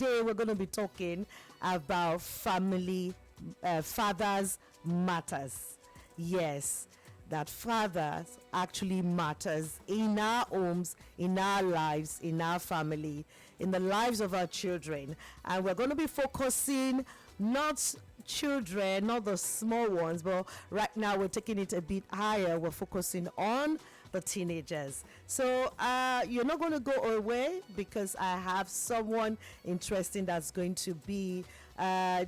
today we're going to be talking about family, fathers matters. Yes, that fathers actually matters in our homes, in our lives, in our family, in the lives of our children. And we're going to be focusing not children, not the small ones, but right now we're taking it a bit higher. We're focusing on the teenagers. So you're not going to go away because I have someone interesting that's going to be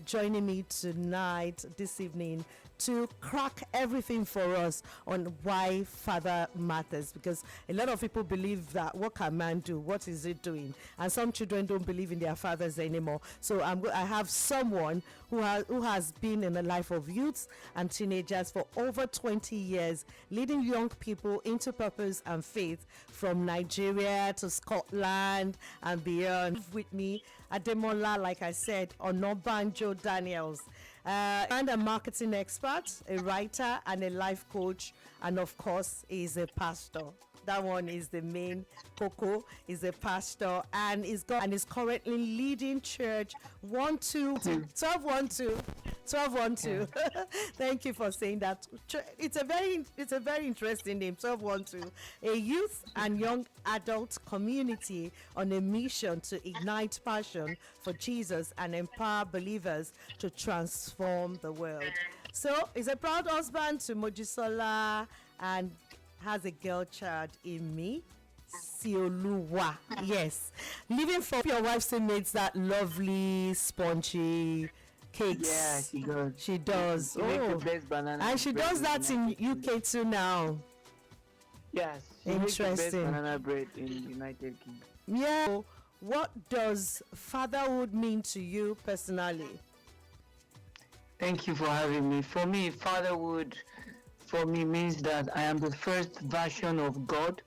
joining me tonight, this evening, to crack everything for us on why father matters. Because a lot of people believe that what can man do? What is it doing? And some children don't believe in their fathers anymore. So I have someone who has been in the life of youths and teenagers for over 20 years, leading young people into purpose and faith from Nigeria to Scotland and beyond. With me, Ademola, like I said, Onobanjo Daniels, and a marketing expert, a writer, and a life coach, and of course, is a pastor. That one is the main Coco is a pastor and is currently leading church 1212. Thank you for saying that. It's a very interesting name, 1212. A youth and young adult community on a mission to ignite passion for Jesus and empower believers to transform the world. So he's a proud husband to Mojisola and has a girl child in me, Sioluwa. Yes, living for your wife still makes that lovely spongy cakes. Yeah, she does. She does. She makes the best banana and she bread does that in UK too now. Yes, she makes the best Interesting. banana bread in the United Kingdom. Yeah. So what does fatherhood mean to you personally? Thank you for having me. For me, fatherhood means that I am the first version of God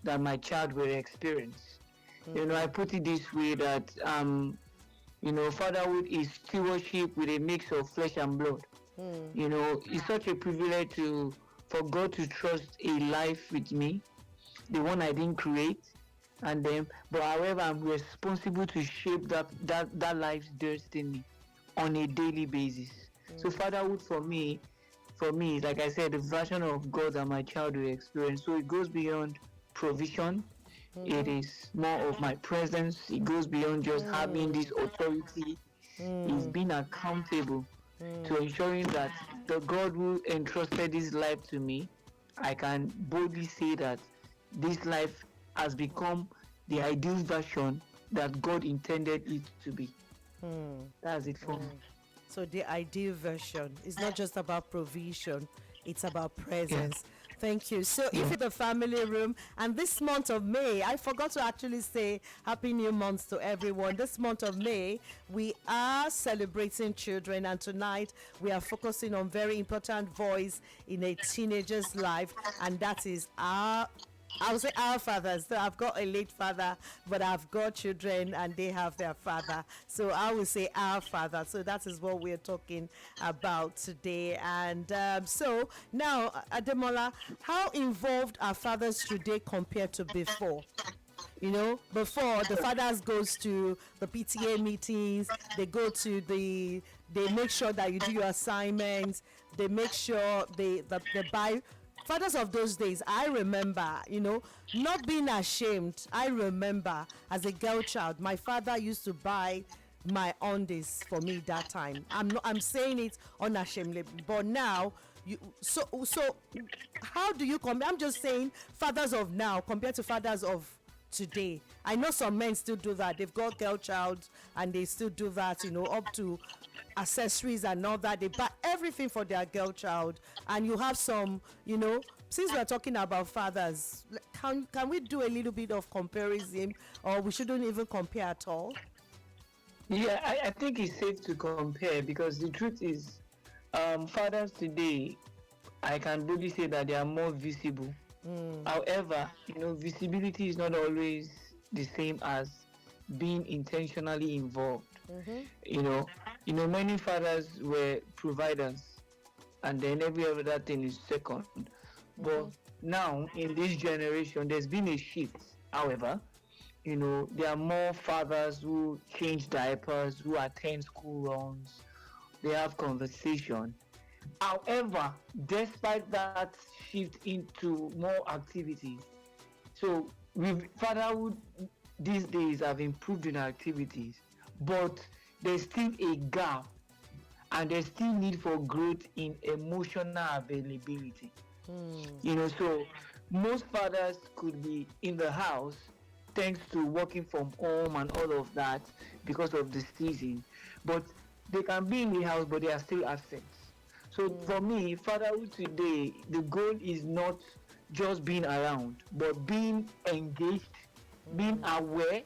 that my child will experience. I put it this way that fatherhood is stewardship with a mix of flesh and blood. It's such a privilege for God to trust a life with me, the one I didn't create, but however I'm responsible to shape that life's destiny on a daily basis. So fatherhood for me, like I said, the version of God that my child will experience. So it goes beyond provision. It is more of my presence. It goes beyond just having this authority. It's being accountable to ensuring that the God who entrusted this life to me, I can boldly say that this life has become the ideal version that God intended it to be. That's it for me. So the ideal version is not just about provision, it's about presence. Thank you. So if it's the family room, and this month of May, I forgot to actually say happy new month to everyone. This month of May, we are celebrating children, and tonight we are focusing on very important voice in a teenager's life, and that is I would say our fathers. So I've got a late father, but I've got children and they have their father. So I will say our father. So that is what we're talking about today. And so now, Ademola, how involved are fathers today compared to before? Before the fathers goes to the PTA meetings, they make sure that you do your assignments, they make sure they buy. Fathers of those days, I remember, not being ashamed. I remember as a girl child, my father used to buy my undies for me that time. I'm saying it unashamedly, but now so how do you compare? I'm just saying fathers of now compared to fathers of today. I know some men still do that. They've got girl child and they still do that, up to accessories and all that. They buy everything for their girl child. And you have some, since we're talking about fathers, can we do a little bit of comparison, or we shouldn't even compare at all? Yeah, I think it's safe to compare, because the truth is, fathers today, I can boldly say that they are more visible. However, visibility is not always the same as being intentionally involved. Many fathers were providers, and then every other thing is second. But now in this generation, there's been a shift. However, There are more fathers who change diapers, who attend school runs, they have conversation. However, despite that shift into more activities, so with fatherhood these days have improved in activities, but there's still a gap and there's still need for growth in emotional availability. So most fathers could be in the house thanks to working from home and all of that because of the season, but they can be in the house but they are still absent. So for me, fatherhood today, the goal is not just being around, but being engaged, being aware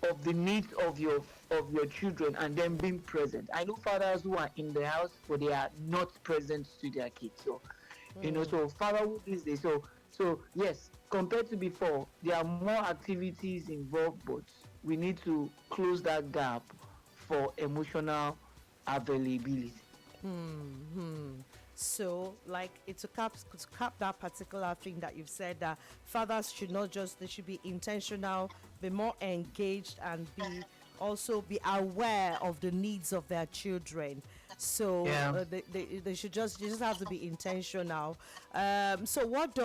of the needs of your children, and then being present. I know fathers who are in the house but they are not present to their kids. So so fatherhood these days. So yes, compared to before, there are more activities involved, but we need to close that gap for emotional availability. So, like, to cap that particular thing that you've said, that fathers should not just, they should be intentional, be more engaged, and be aware of the needs of their children. So Yeah. they just have to be intentional. So what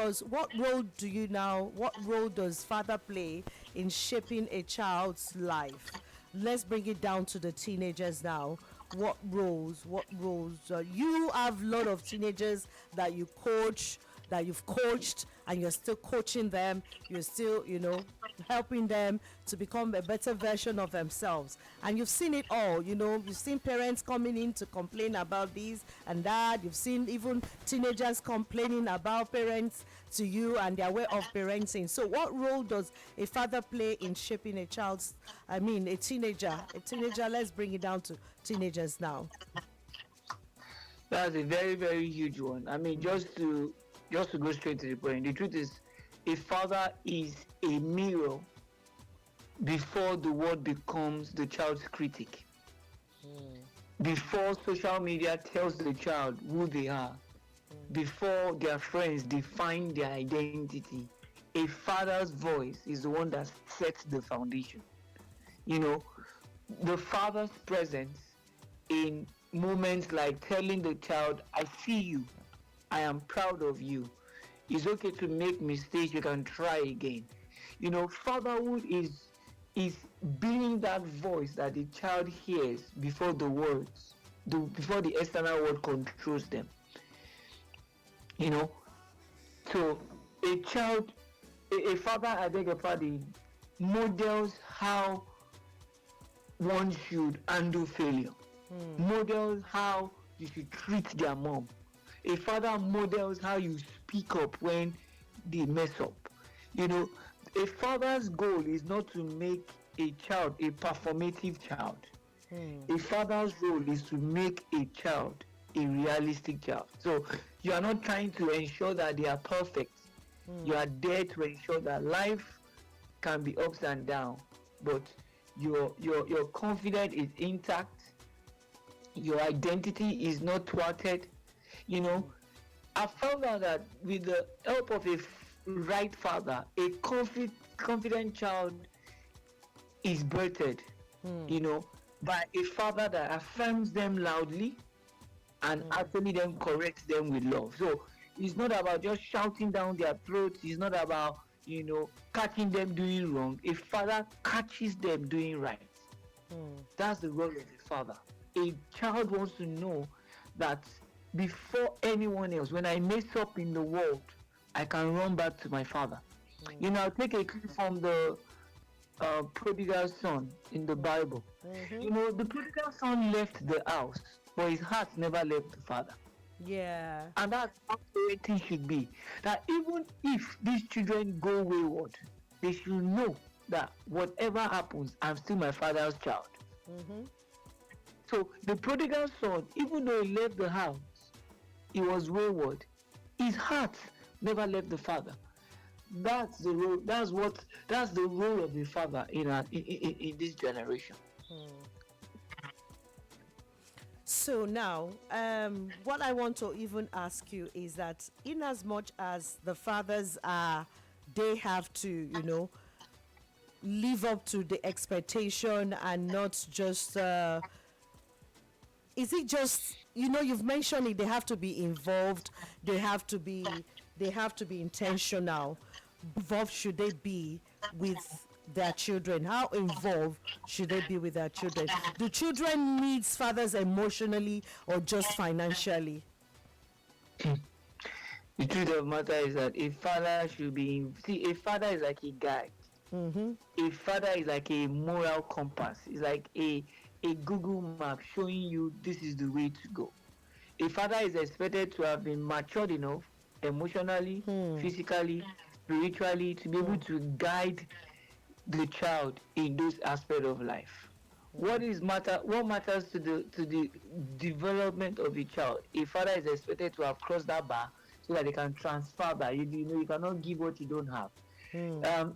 role does father play in shaping a child's life? Let's bring it down to the teenagers now. What roles you have a lot of teenagers that you coach, that you've coached, and you're still coaching them, you're still helping them to become a better version of themselves, and you've seen it all. You've seen parents coming in to complain about this and that. You've seen even teenagers complaining about parents to you and their way of parenting. So what role does a father play in shaping a teenager? Let's bring it down to teenagers now. That's a very, very huge one. I mean, just to go straight to the point, the truth is, a father is a mirror before the world becomes the child's critic. Before social media tells the child who they are, before their friends define their identity, a father's voice is the one that sets the foundation. You know, the father's presence in moments like telling the child, I see you, I am proud of you. It's okay to make mistakes, you can try again. Fatherhood is being that voice that the child hears before before the external world controls them. You know, so a child, a father, I beg your pardon, models how one should handle failure, models how you should treat their mom. A father models how you speak up when they mess up. You know, a father's goal is not to make a child a performative child. A father's role is to make a child a realistic child. So you are not trying to ensure that they are perfect. You are there to ensure that life can be ups and downs, but your confidence is intact. Your identity is not thwarted. You know, I found out that with the help of a right father, a confident child is birthed. By a father that affirms them loudly and actually then corrects them with love. So it's not about just shouting down their throats. It's not about catching them doing wrong. A father catches them doing right. That's the role of a father. A child wants to know that before anyone else, when I mess up in the world, I can run back to my father. I'll take a clip from the prodigal son in the Bible. The prodigal son left the house, but his heart never left the father. Yeah. And that's how parenting should be. That even if these children go wayward, they should know that whatever happens, I'm still my father's child. So the prodigal son, even though he left the house, he was wayward. His heart never left the father. That's the role. That's the role of a father in this generation. So now, what I want to even ask you is that, in as much as the fathers they have to, live up to the expectation and not just is it just, you've mentioned it, they have to be involved, they have to be intentional. Involved should they be with their children? How involved should they be with their children? Do children needs fathers emotionally or just financially? The truth of the matter is that a father should be. See, a father is like a guide. Mm-hmm. A father is like a moral compass. It's like a Google map showing you this is the way to go. A father is expected to have been matured enough emotionally, physically, spiritually to be able to guide the child in those aspects of life. What matters to the development of a child? A father is expected to have crossed that bar so that they can transfer that. You cannot give what you don't have.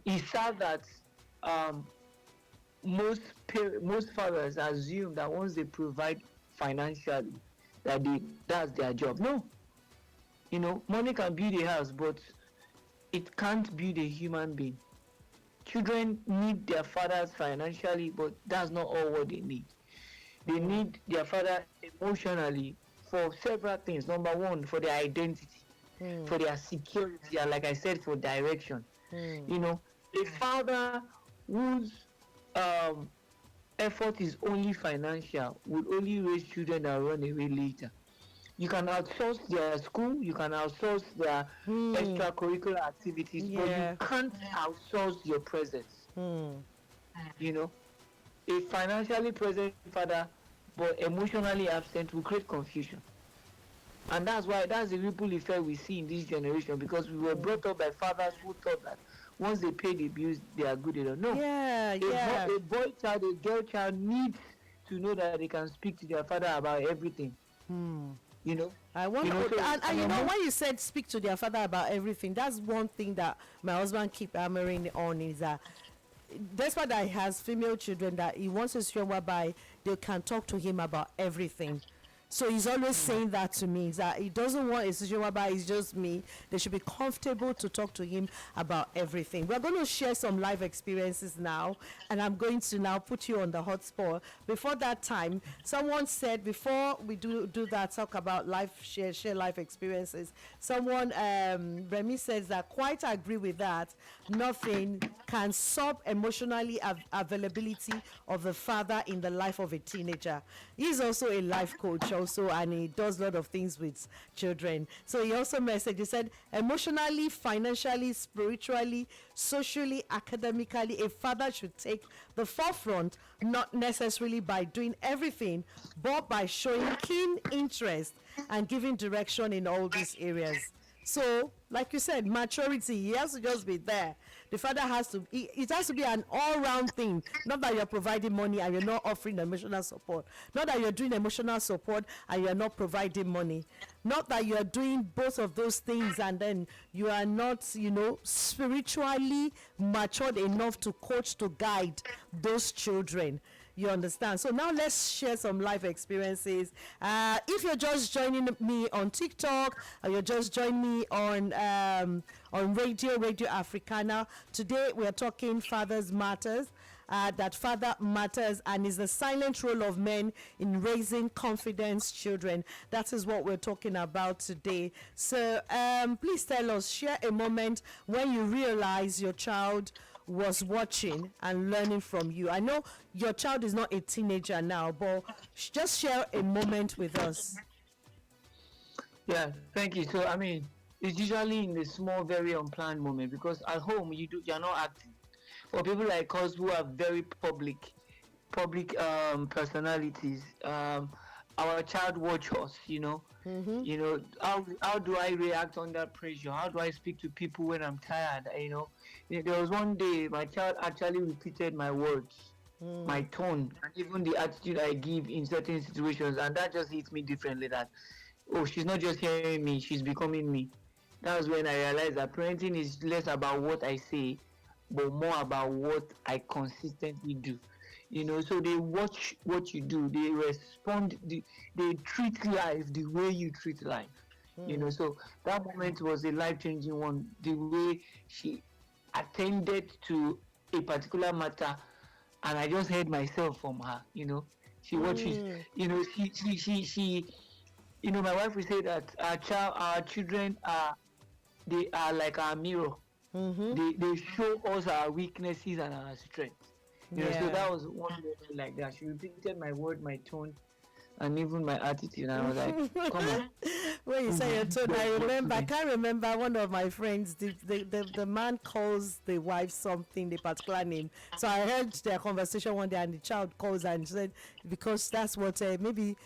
It's sad that um, most fathers assume that once they provide financially, that's their job. No, money can build a house, but it can't build a human being. Children need their fathers financially, but that's not all what they need. They need their father emotionally for several things. Number one, for their identity, for their security, and like I said, for direction. A father whose um, effort is only financial would only raise children that run away later. You can outsource their school, you can outsource their extracurricular activities, but Yeah. you can't outsource your presence. You know, a financially present father but emotionally absent will create confusion. And that's the ripple effect we see in this generation, because we were brought up by fathers who thought that once they pay the bills, they are good enough. No, Yeah, yeah. a boy child, a girl child needs to know that they can speak to their father about everything. You know, I want and when you said speak to their father about everything, that's one thing that my husband keep hammering on, is that despite that he has female children, that he wants a situation whereby they can talk to him about everything. So he's always saying that to me, is that he doesn't want a situation whereby it's just me. They should be comfortable to talk to him about everything. We're going to share some life experiences now, and I'm going to now put you on the hot spot. Before that time, someone said, before we do that, talk about share life experiences. Someone, Remy says that, quite agree with that. Nothing can sub emotionally availability of the father in the life of a teenager. He's also a life coach also, and he does a lot of things with children. So he also messaged, he said, emotionally, financially, spiritually, socially, academically, a father should take the forefront, not necessarily by doing everything, but by showing keen interest and giving direction in all these areas. So, like you said, maturity, he has to just be there. The father has to, it has to be an all-round thing. Not that you're providing money and you're not offering emotional support. Not that you're doing emotional support and you're not providing money. Not that you're doing both of those things and then you are not, spiritually matured enough to coach, to guide those children. You understand? So now let's share some life experiences. If you're just joining me on TikTok, or you're just joining me on Radio Africana, today we're talking Fathers Matters. That father matters and is the silent role of men in raising confidence children. That is what we're talking about today. So please tell us, share a moment when you realize your child was watching and learning from you. I know your child is not a teenager now, but just share a moment with us. yeah, thank you. So I mean, it's usually in the small, very unplanned moment, because at home you're not acting. For people like us who are very public personalities, our child watch us, how do I react under pressure? How do I speak to people when I'm tired? There was one day my child actually repeated my words, my tone, and even the attitude I give in certain situations, and that just hits me differently. That, oh, she's not just hearing me, she's becoming me. That was when I realized that parenting is less about what I say, but more about what I consistently do. So they watch what you do, they respond, they treat life the way you treat life. So that moment was a life-changing one. The way she attended to a particular matter, and I just heard myself from her. She watches. She. My wife will say that our children they are like our mirror. They show us our weaknesses and our strengths. So Yeah. that was one moment like that. She repeated my word, my tone, and even my attitude. And I was like, come on. When you say your tone, I Don't remember. I me. can't remember one of my friends. The man calls the wife something, the particular name. So I heard their conversation one day, and the child calls and said because that's what maybe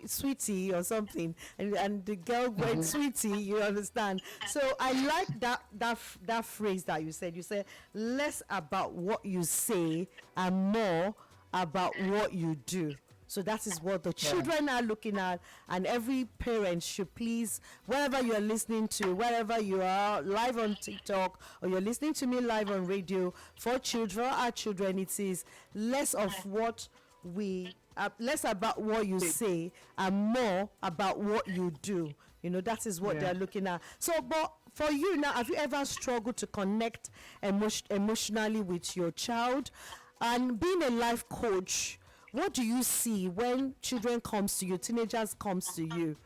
sweetie or something, and the girl went sweetie. You understand? So I like that phrase that you said. You said less about what you say and more about what you do. So that is what the children are looking at, and every parent should please, wherever you are listening to, wherever you are live on TikTok or you're listening to me live on radio, for children, our children, it is less of what less about what you say and more about what you do. That is what they're looking at. So, but for you now, have you ever struggled to connect emotionally with your child? And being a life coach, what do you see when children comes to you, teenagers comes to you?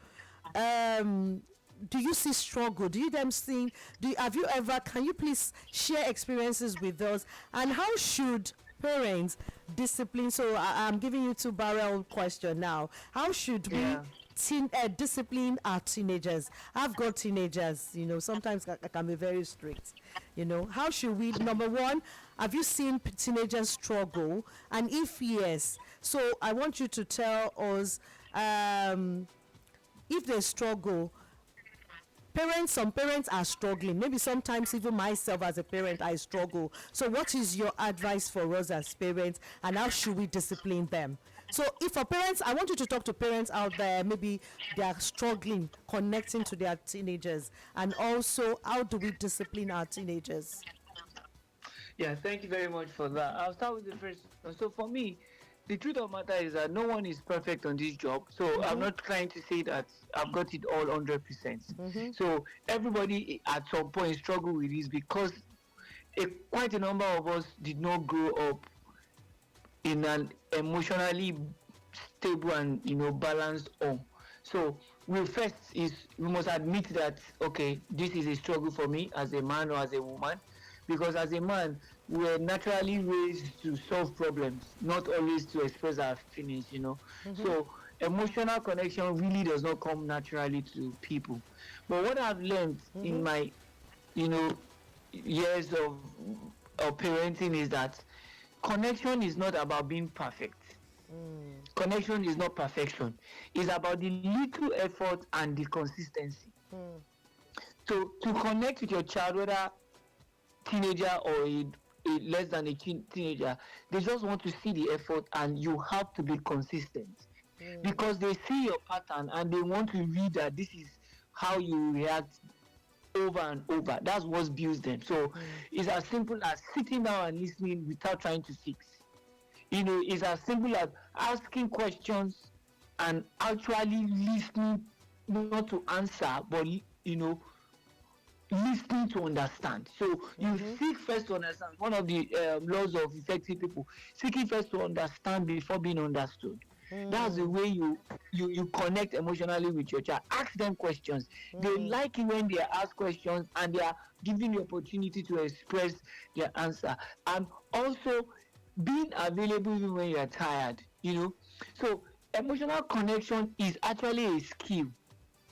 Do you see struggle? Do you them see? Have you ever? Can you please share experiences with us? And how should parents discipline? So I'm giving you two barrel question now. How should we discipline our teenagers? I've got teenagers. Sometimes I can be very strict. How should we? Number one, have you seen teenagers struggle? And if yes, so I want you to tell us if they struggle. Some parents are struggling. Maybe sometimes even myself as a parent, I struggle. So what is your advice for us as parents, and how should we discipline them? So if for parents, I want you to talk to parents out there, maybe they are struggling connecting to their teenagers, and also how do we discipline our teenagers? Yeah, thank you very much for that. I'll start with the first one. So for me, the truth of the matter is that no one is perfect on this job. So I'm not trying to say that I've got it all 100%. So everybody at some point struggle with this because quite a number of us did not grow up in an emotionally stable and balanced home. So we must admit that okay, this is a struggle for me as a man or as a woman, because as a man we're naturally raised to solve problems, not always to express our feelings. So emotional connection really does not come naturally to people. But what I've learned in my years of parenting is that connection is not about being perfect. Connection is not perfection. It's about the little effort and the consistency. So to connect with your child, whether teenager or a less than a teenager, they just want to see the effort, and you have to be consistent because they see your pattern and they want to read that this is how you react over and over. That's what builds them. So it's as simple as sitting down and listening without trying to fix. It's as simple as asking questions and actually listening, not to answer, but listening to understand. So you seek first to understand. One of the laws of effective people: seeking first to understand before being understood. That's the way you connect emotionally with your child. Ask them questions. They like it when they ask questions and they are given the opportunity to express their answer. And also being available even when you are tired. So emotional connection is actually a skill,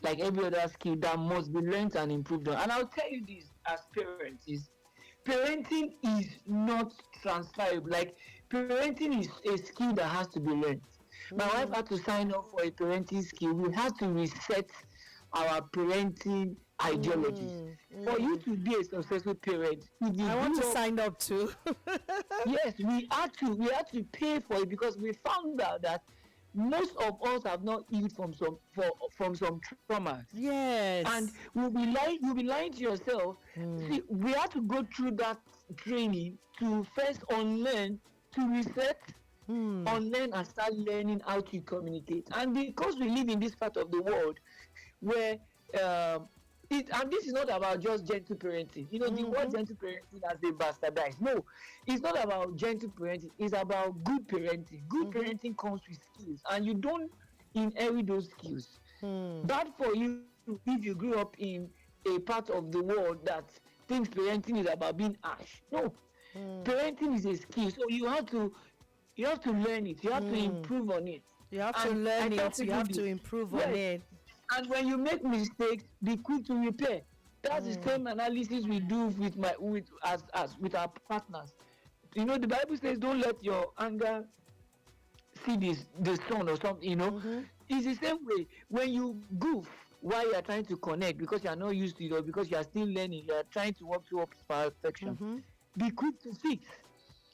like every other skill, that must be learned and improved on. And I'll tell you this as parents: is parenting is not transferable. Like parenting is a skill that has to be learned. My wife had to sign up for a parenting skill. We had to reset our parenting ideologies. For you to be a successful parent, if you I want to sign up too. yes, we had to pay for it, because we found out that most of us have not healed from some traumas. Yes. And you'll be lying to yourself. See, we had to go through that training to first unlearn, to reset, unlearn, and start learning how to communicate. And because we live in this part of the world where And this is not about just gentle parenting. You know, the word gentle parenting has been bastardized. No, it's not about gentle parenting. It's about good parenting. Good parenting comes with skills, and you don't inherit those skills. Bad for you if you grew up in a part of the world that thinks parenting is about being harsh. No, parenting is a skill, so you have to learn it. You have to improve on it. You have to learn it. You have to improve on it. And when you make mistakes, be quick to repair. That's the same analysis we do with our partners. You know, the Bible says, "Don't let your anger see the sun," or something. You know, it's the same way when you goof while you are trying to connect because you are not used to it, or because you are still learning. You are trying to work towards perfection. Be quick to fix.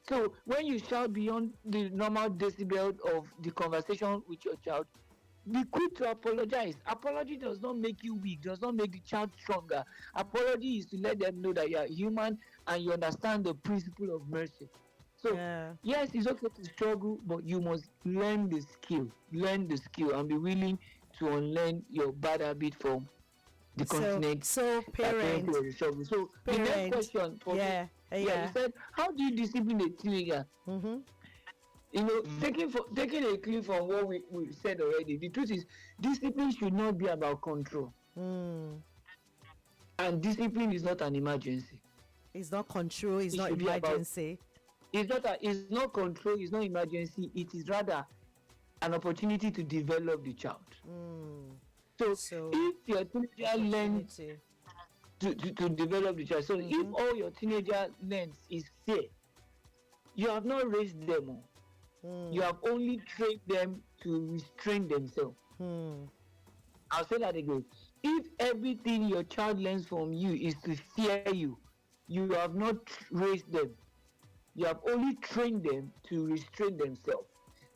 So when you shout beyond the normal decibel of the conversation with your child, be quick to apologize. Apology does not make you weak, does not make the child stronger. Apology is to let them know that you are human and you understand the principle of mercy. So yes, it's okay to struggle, but you must learn the skill, and be willing to unlearn your bad habit from the continent. So parent. So the next question for me, you said, how do you discipline a teenager? You know, taking a clue from what we said already, the truth is discipline should not be about control. And discipline is not an emergency. It's not control, it's not emergency. It's not control, it's not emergency. It is rather an opportunity to develop the child. So if your teenager learns to develop the child, so if all your teenager learns is fear, you have not raised them all. You have only trained them to restrain themselves. I'll say that again. If everything your child learns from you is to fear you, you have not raised them. You have only trained them to restrain themselves,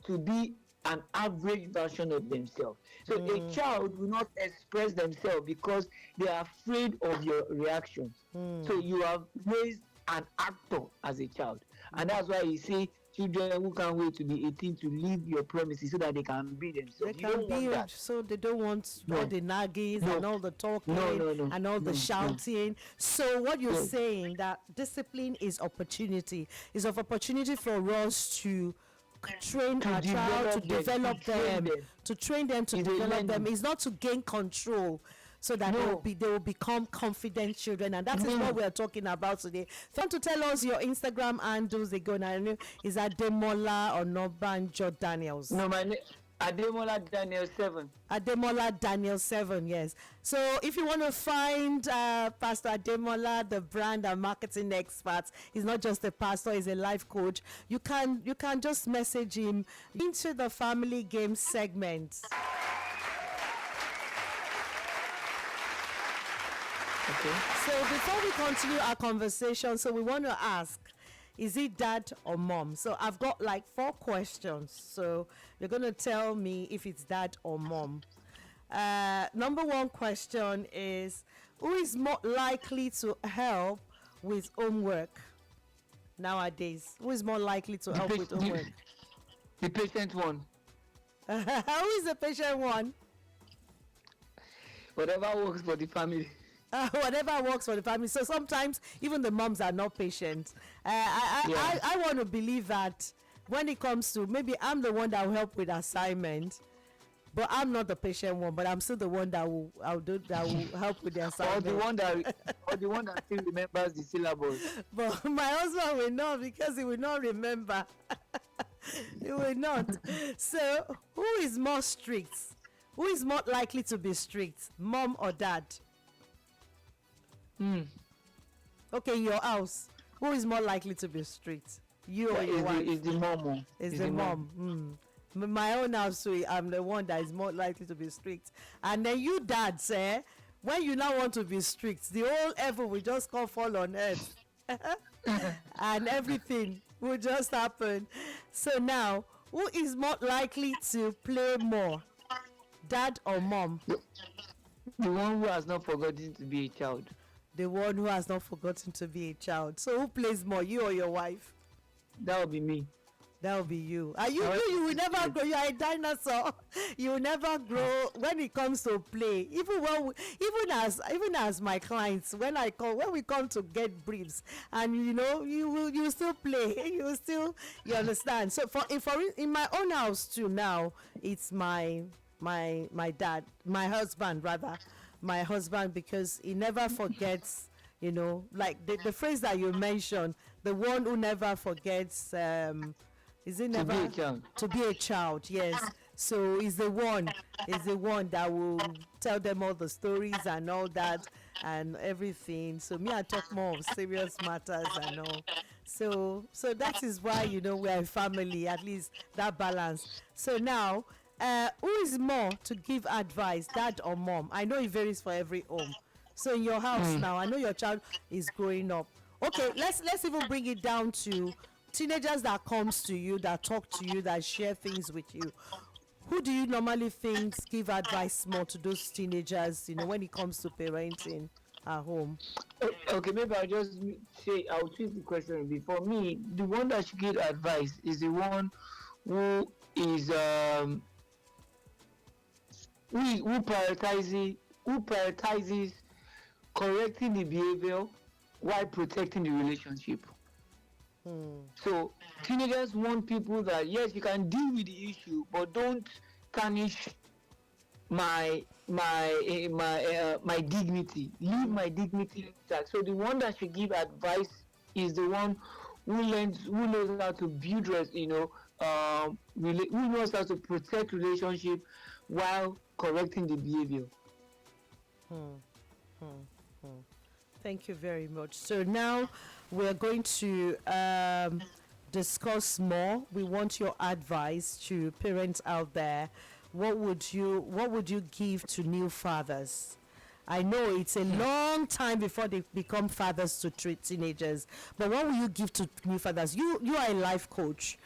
to be an average version of themselves. So a child will not express themselves because they are afraid of your reactions. So you have raised an actor as a child. And that's why you see children who can't wait to be 18 to leave your premises so that they can be themselves. They can be, so they don't want all the naggies and all the talking and all the shouting. So what you're saying, that discipline is opportunity, is of opportunity for us to train our child, to develop them, to train them, to develop them. It's not to gain control, so that they will become confident children, and that is what we are talking about today. If you want to tell us your Instagram handles again, I know, is that Ademola Onabanjo Daniels? No, my name Ademola Daniel 7. Ademola Daniel 7, yes. So if you want to find Pastor Ademola, the brand and marketing expert, he's not just a pastor, he's a life coach. You can just message him into the family game segment. Okay. So before we continue our conversation, so we want to ask, is it dad or mom? So I've got like 4 questions. So you're going to tell me if it's dad or mom. Number 1 question is, who is more likely to help with homework nowadays? Who is more likely to help with homework? The patient one. Who is the patient one? Whatever works for the family. Whatever works for the family. So sometimes even the moms are not patient. I want to believe that when it comes to, maybe I'm the one that will help with assignment, but I'm not the patient one, but I'm still the one that will help with the assignment. Or the one that still remembers the syllables. But my husband will not, because he will not remember. He will not. So who is more strict? Who is more likely to be strict, mom or dad? Okay, in your house, who is more likely to be strict? You or your wife? It's the mom. It's the mom. My own house, so I'm the one that is more likely to be strict. And then you dads, when you now want to be strict, the whole heaven will just come fall on earth. And everything will just happen. So now, who is more likely to play more? Dad or mom? The one who has not forgotten to be a child. The one who has not forgotten to be a child. So who plays more, you or your wife? That would be me. That will be you. And you will never grow. You are a dinosaur. You will never grow when it comes to play. Even as my clients, when we come to get briefs, and you will still play. You will still, you understand. So in my own house too now, it's my dad, my husband rather, my husband, because he never forgets. Like the phrase that you mentioned, the one who never forgets. Is it never To be a child. to be a child? Yes. So is the one that will tell them all the stories and all that and everything. So me, I talk more of serious matters and all. So that is why we're a family. At least that balance. So now, who is more to give advice, dad or mom? I know it varies for every home. So in your house now, I know your child is growing up. Okay, let's even bring it down to teenagers that comes to you, that talk to you, that share things with you. Who do you normally think give advice more to those teenagers, when it comes to parenting at home? Okay, maybe I'll just say I'll tweak the question. Before me, the one that should give advice is the one who is who prioritizes correcting the behavior while protecting the relationship. So teenagers want people that, yes, you can deal with the issue, but don't tarnish my dignity. Leave my dignity intact. So the one that should give advice is the one who knows how to build who knows how to protect relationship while correcting the behavior. Thank you very much. So now we're going to discuss more. We want your advice to parents out there. What would you give to new fathers? I know it's a long time before they become fathers to treat teenagers, but what will you give to new fathers? You are a life coach,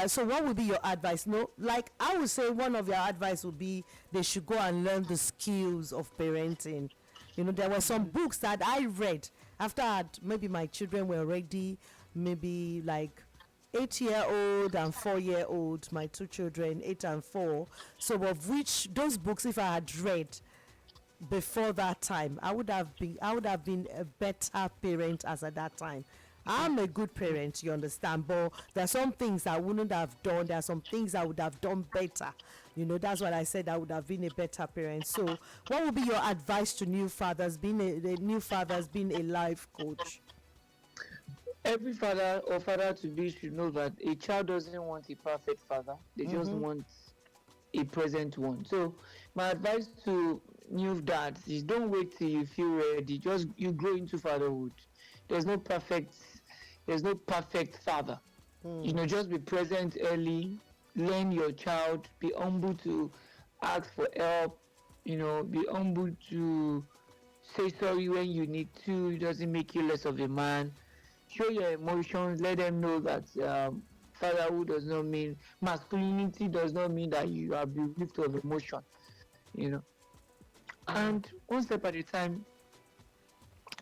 so what would be your advice? No, like I would say, one of your advice would be they should go and learn the skills of parenting. There were some books that I read after maybe my children were already maybe like 8-year-old and 4-year-old, my two children, 8 and 4. So of which those books, if I had read before that time, I would have been a better parent as at that time. I'm a good parent, you understand, but there are some things I wouldn't have done. There are some things I would have done better. That's what I said. I would have been a better parent. So what would be your advice to new fathers, being a life coach? Every father or father to be should know that a child doesn't want a perfect father. They just want a present one. So my advice to new dads is, don't wait till you feel ready. Just you grow into fatherhood. There's no perfect father. Just be present early, learn your child, be humble to ask for help, be humble to say sorry when you need to. It doesn't make you less of a man. Show your emotions, let them know that fatherhood does not mean masculinity, does not mean that you are bereft of emotion. And one step at a time,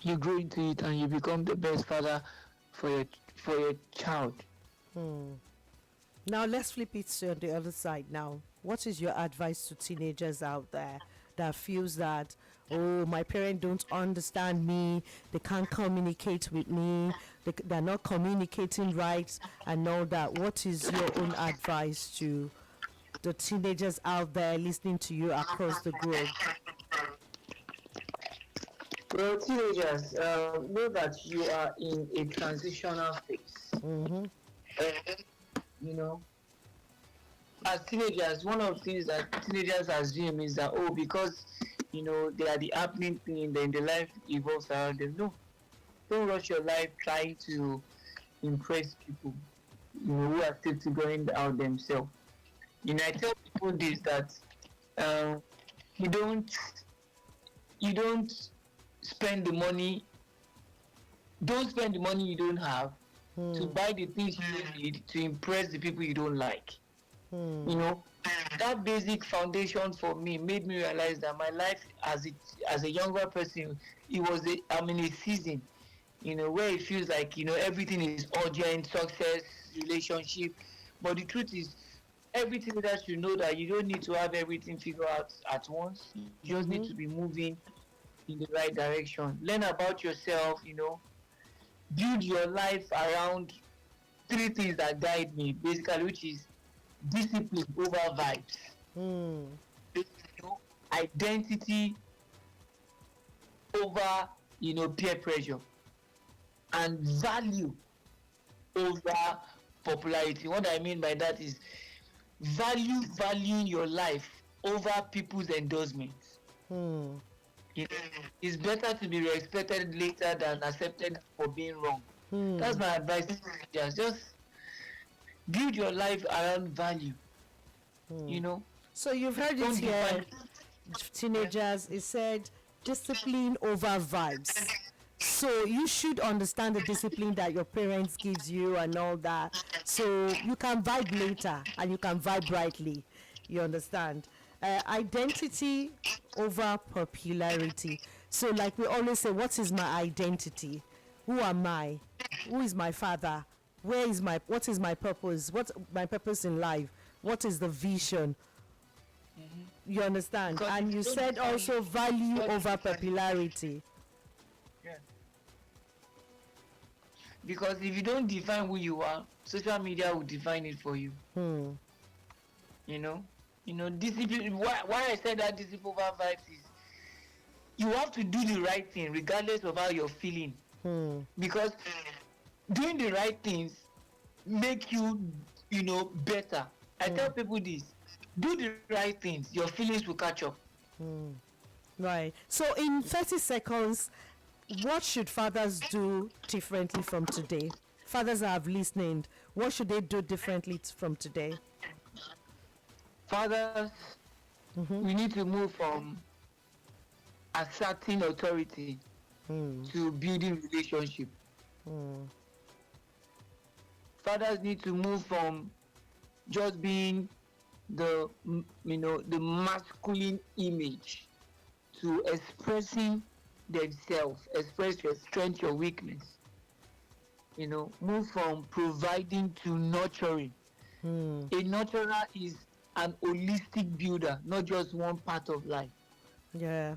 you grow into it and you become the best father for your child. Now let's flip it to the other side now. What is your advice to teenagers out there that feels that, oh, my parents don't understand me, they can't communicate with me, they're not communicating right and all that? What is your own advice to the teenagers out there listening to you across the globe? Well, teenagers, know that you are in a transitional phase. As teenagers, one of the things that teenagers assume is that, because they are the happening thing, then the life evolves around them. No, don't rush your life trying to impress people, who are still figuring out themselves. I tell people this, that you don't spend the money. Don't spend the money you don't have to buy the things you need to impress the people you don't like. That basic foundation for me made me realize that my life as a younger person, I'm in a season, where it feels like, everything is urgent, success, relationship, But the truth is, every teenager should know that you don't need to have everything figured out at once. You just need to be moving in the right direction. Learn about yourself, build your life around three things that guide me, basically, which is discipline over vibes, identity over peer pressure, and value over popularity. What I mean by that is valuing your life over people's endorsements. It's better to be respected later than accepted for being wrong. That's my advice to teenagers. Just build your life around value. So you've heard it here, teenagers. It said discipline over vibes. So you should understand the discipline that your parents gives you and all that. So you can vibe later and you can vibe brightly. You understand? Identity over popularity. So like we always say, what is my identity? Who am I? Who is my father? What is my purpose? What's my purpose in life? What is the vision? You understand? And you said also value over popularity. Yeah. Because if you don't define who you are, social media will define it for you. Discipline. Why I said that discipline over vibes is you have to do the right thing regardless of how you're feeling. Because doing the right things make you, better. I tell people this: do the right things, your feelings will catch up. Right. So in 30 seconds, what should fathers do differently from today? Fathers that have listened, what should they do differently from today? Fathers, we need to move from asserting authority to building relationship. Fathers need to move from just being the masculine image to expressing themselves, express your strength, your weakness. Move from providing to nurturing. A nurturer is an holistic builder, not just one part of life. Yeah.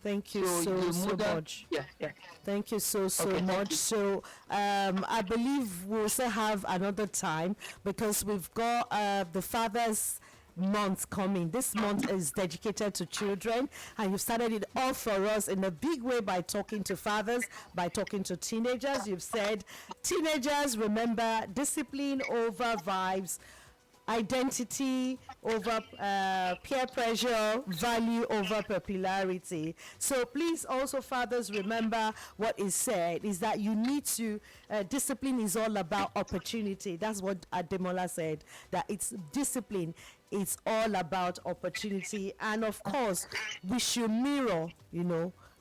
Thank you so much. Yeah. Thank you so Okay, much. you. So I believe we'll also have another time because we've got the Father's Month coming. This month is dedicated to children, and you've started it off for us in a big way by talking to fathers, by talking to teenagers. You've said, teenagers, remember discipline over vibes, identity over peer pressure, value over popularity. So please also, fathers, remember what is said is that you need to discipline is all about opportunity. That's what Ademola said, that it's discipline, it's all about opportunity. And of course we should mirror,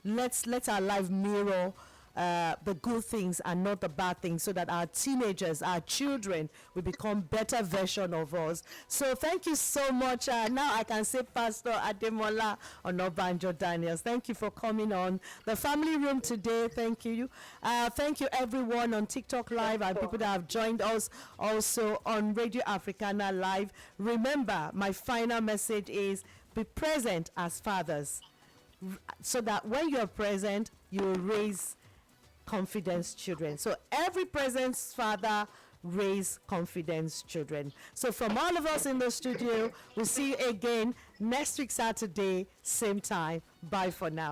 let our life mirror the good things and not the bad things, so that our teenagers, our children, will become better version of us. So thank you so much. Now I can say Pastor Ademola Onabanjo Daniels, thank you for coming on the family room today. Thank you. Thank you everyone on TikTok Live and people that have joined us also on Radio Africana Live. Remember, my final message is be present as fathers, so that when you're present, you will raise confidence children. So every present father raise confidence children. So from all of us in the studio, we'll see you again next week Saturday, same time. Bye for now.